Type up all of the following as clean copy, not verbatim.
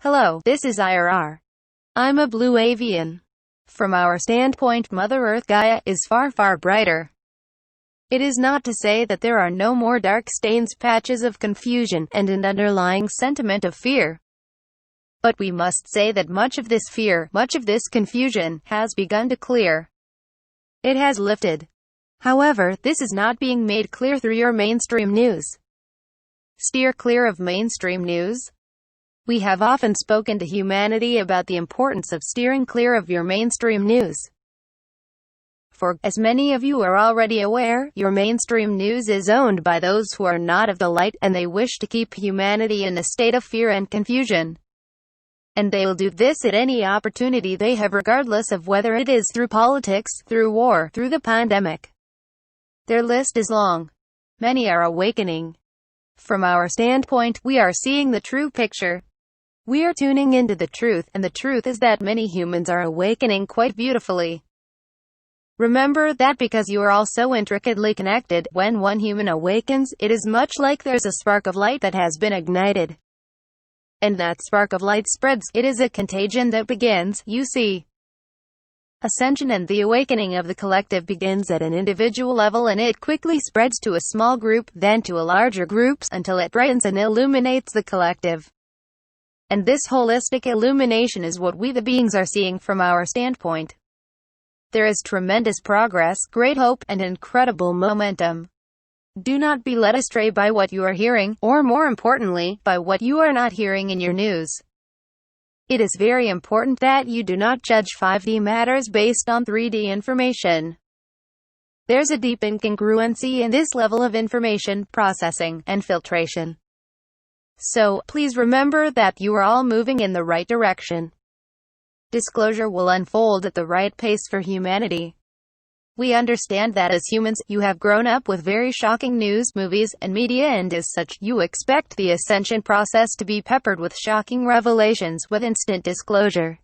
Hello, this is IRR. I'm a blue avian. From our standpoint, Mother Earth Gaia is far, far brighter. It is not to say that there are no more dark stains, patches of confusion, and an underlying sentiment of fear. But we must say that much of this fear, much of this confusion, has begun to clear. It has lifted. However, this is not being made clear through your mainstream news. Steer clear of mainstream news. We have often spoken to humanity about the importance of steering clear of your mainstream news. For, as many of you are already aware, your mainstream news is owned by those who are not of the light, and they wish to keep humanity in a state of fear and confusion. And they'll do this at any opportunity they have, regardless of whether it is through politics, through war, through the pandemic. Their list is long. Many are awakening. From our standpoint, we are seeing the true picture. We are tuning into the truth, and the truth is that many humans are awakening quite beautifully. Remember that because you are all so intricately connected, when one human awakens, it is much like there's a spark of light that has been ignited. And that spark of light spreads. It is a contagion that begins, you see. Ascension and the awakening of the collective begins at an individual level, and it quickly spreads to a small group, then to a larger group, until it brightens and illuminates the collective. And this holistic illumination is what we the beings are seeing from our standpoint. There is tremendous progress, great hope, and incredible momentum. Do not be led astray by what you are hearing, or more importantly, by what you are not hearing in your news. It is very important that you do not judge 5D matters based on 3D information. There's a deep incongruency in this level of information processing and filtration. So, please remember that you are all moving in the right direction. Disclosure will unfold at the right pace for humanity. We understand that as humans, you have grown up with very shocking news, movies, and media, and as such, you expect the ascension process to be peppered with shocking revelations with instant disclosure.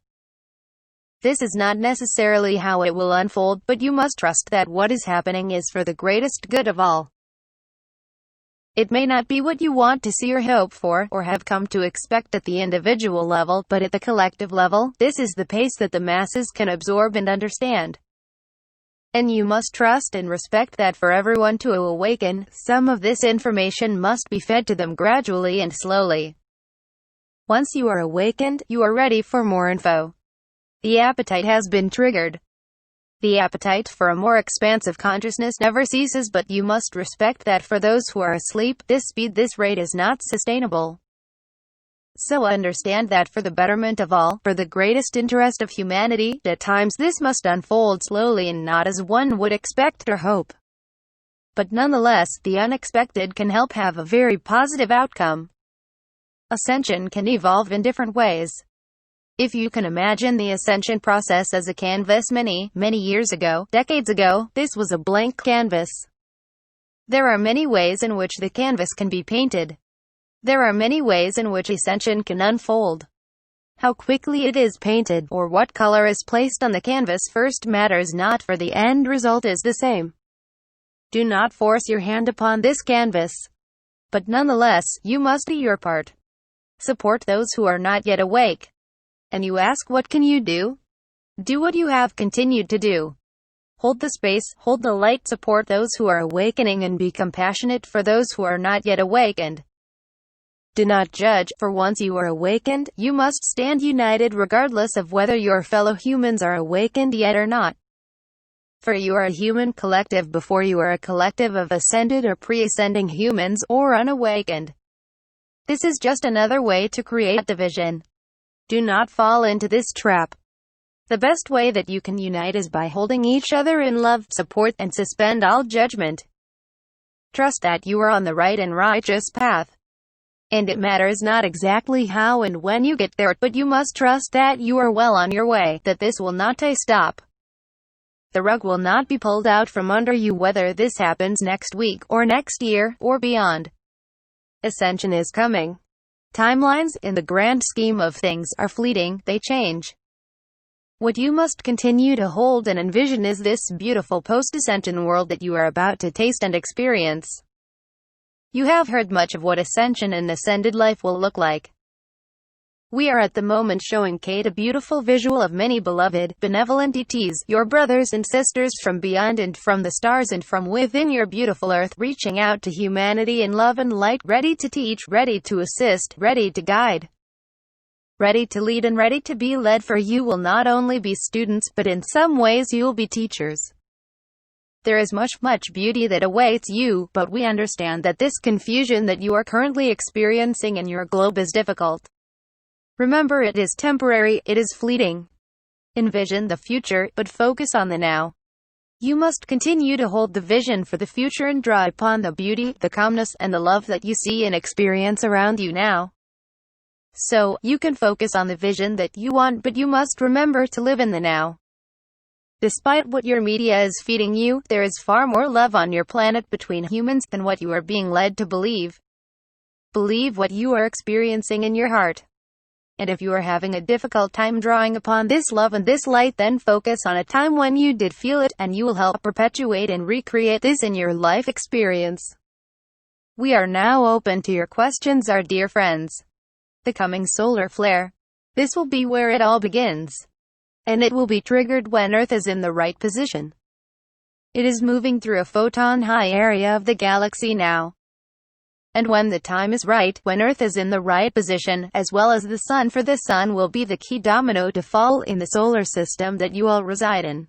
This is not necessarily how it will unfold, but you must trust that what is happening is for the greatest good of all. It may not be what you want to see or hope for, or have come to expect at the individual level, but at the collective level, this is the pace that the masses can absorb and understand. And you must trust and respect that for everyone to awaken, some of this information must be fed to them gradually and slowly. Once you are awakened, you are ready for more info. The appetite has been triggered. The appetite for a more expansive consciousness never ceases, but you must respect that for those who are asleep, this speed, this rate is not sustainable. So understand that for the betterment of all, for the greatest interest of humanity, at times this must unfold slowly and not as one would expect or hope. But nonetheless, the unexpected can help have a very positive outcome. Ascension can evolve in different ways. If you can imagine the ascension process as a canvas many years ago, decades ago, this was a blank canvas. There are many ways in which the canvas can be painted. There are many ways in which ascension can unfold. How quickly it is painted, or what color is placed on the canvas first matters not, for the end result is the same. Do not force your hand upon this canvas. But nonetheless, you must do your part. Support those who are not yet awake. And you ask, what can you do? Do what you have continued to do. Hold the space, hold the light, support those who are awakening, and be compassionate for those who are not yet awakened. Do not judge, for once you are awakened, you must stand united regardless of whether your fellow humans are awakened yet or not. For you are a human collective before you are a collective of ascended or pre-ascending humans, or unawakened. This is just another way to create division. Do not fall into this trap. The best way that you can unite is by holding each other in love, support, and suspend all judgment. Trust that you are on the right and righteous path. And it matters not exactly how and when you get there, but you must trust that you are well on your way, that this will not stop. The rug will not be pulled out from under you, whether this happens next week, or next year, or beyond. Ascension is coming. Timelines, in the grand scheme of things, are fleeting, they change. What you must continue to hold and envision is this beautiful post-ascension world that you are about to taste and experience. You have heard much of what ascension and ascended life will look like. We are at the moment showing Kate a beautiful visual of many beloved, benevolent ETs, your brothers and sisters from beyond and from the stars and from within your beautiful earth, reaching out to humanity in love and light, ready to teach, ready to assist, ready to guide, ready to lead and ready to be led, for you will not only be students, but in some ways you'll be teachers. There is much beauty that awaits you, but we understand that this confusion that you are currently experiencing in your globe is difficult. Remember, it is temporary, it is fleeting. Envision the future, but focus on the now. You must continue to hold the vision for the future and draw upon the beauty, the calmness, and the love that you see and experience around you now. So, you can focus on the vision that you want, but you must remember to live in the now. Despite what your media is feeding you, there is far more love on your planet between humans than what you are being led to believe. Believe what you are experiencing in your heart. And if you are having a difficult time drawing upon this love and this light, then focus on a time when you did feel it, and you will help perpetuate and recreate this in your life experience. We are now open to your questions, our dear friends. The coming solar flare. This will be where it all begins. And it will be triggered when Earth is in the right position. It is moving through a photon-high area of the galaxy now. And when the time is right, when Earth is in the right position, as well as the Sun, for the Sun will be the key domino to fall in the solar system that you all reside in.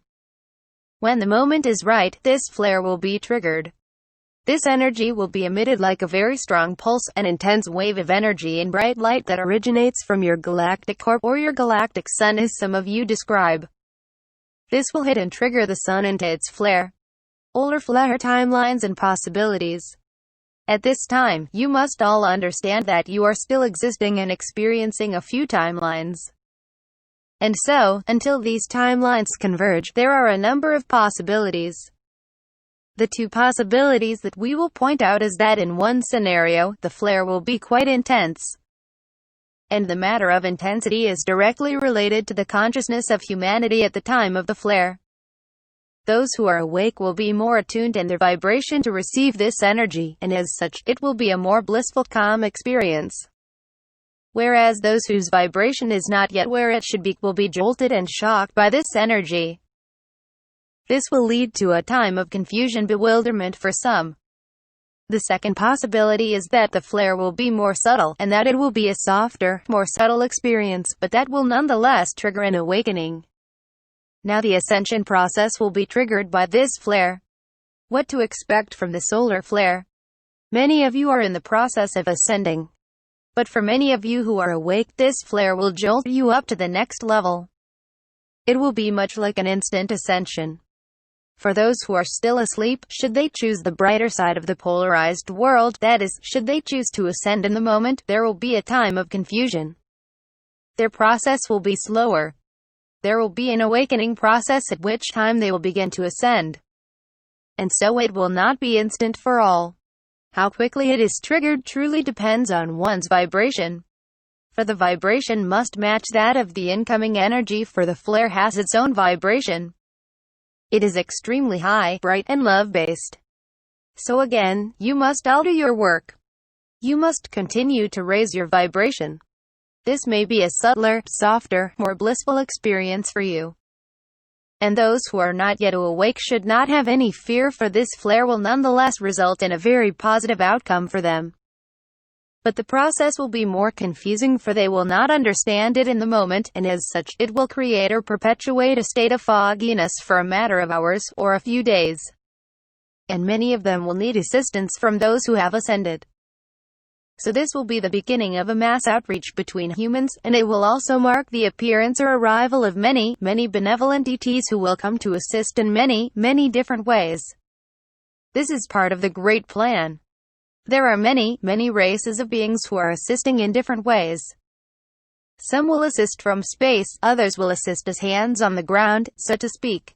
When the moment is right, this flare will be triggered. This energy will be emitted like a very strong pulse, an intense wave of energy and bright light that originates from your galactic core, or your galactic sun as some of you describe. This will hit and trigger the Sun into its flare. Solar flare timelines and possibilities. At this time, you must all understand that you are still existing and experiencing a few timelines. And so, until these timelines converge, there are a number of possibilities. The two possibilities that we will point out is that in one scenario, the flare will be quite intense. And the matter of intensity is directly related to the consciousness of humanity at the time of the flare. Those who are awake will be more attuned in their vibration to receive this energy, and as such, it will be a more blissful, calm experience. Whereas those whose vibration is not yet where it should be will be jolted and shocked by this energy. This will lead to a time of confusion, bewilderment for some. The second possibility is that the flare will be more subtle, and that it will be a softer, more subtle experience, but that will nonetheless trigger an awakening. Now the ascension process will be triggered by this flare. What to expect from the solar flare? Many of you are in the process of ascending. But for many of you who are awake, this flare will jolt you up to the next level. It will be much like an instant ascension. For those who are still asleep, should they choose the brighter side of the polarized world, that is, should they choose to ascend in the moment, there will be a time of confusion. Their process will be slower. There will be an awakening process at which time they will begin to ascend. And so it will not be instant for all. How quickly it is triggered truly depends on one's vibration. For the vibration must match that of the incoming energy, for the flare has its own vibration. It is extremely high, bright, and love-based. So again, you must all do your work. You must continue to raise your vibration. This may be a subtler, softer, more blissful experience for you. And those who are not yet awake should not have any fear, for this flare will nonetheless result in a very positive outcome for them. But the process will be more confusing, for they will not understand it in the moment, and as such, it will create or perpetuate a state of fogginess for a matter of hours, or a few days. And many of them will need assistance from those who have ascended. So this will be the beginning of a mass outreach between humans, and it will also mark the appearance or arrival of many benevolent ETs who will come to assist in many different ways. This is part of the great plan. There are many races of beings who are assisting in different ways. Some will assist from space, others will assist as hands on the ground, so to speak.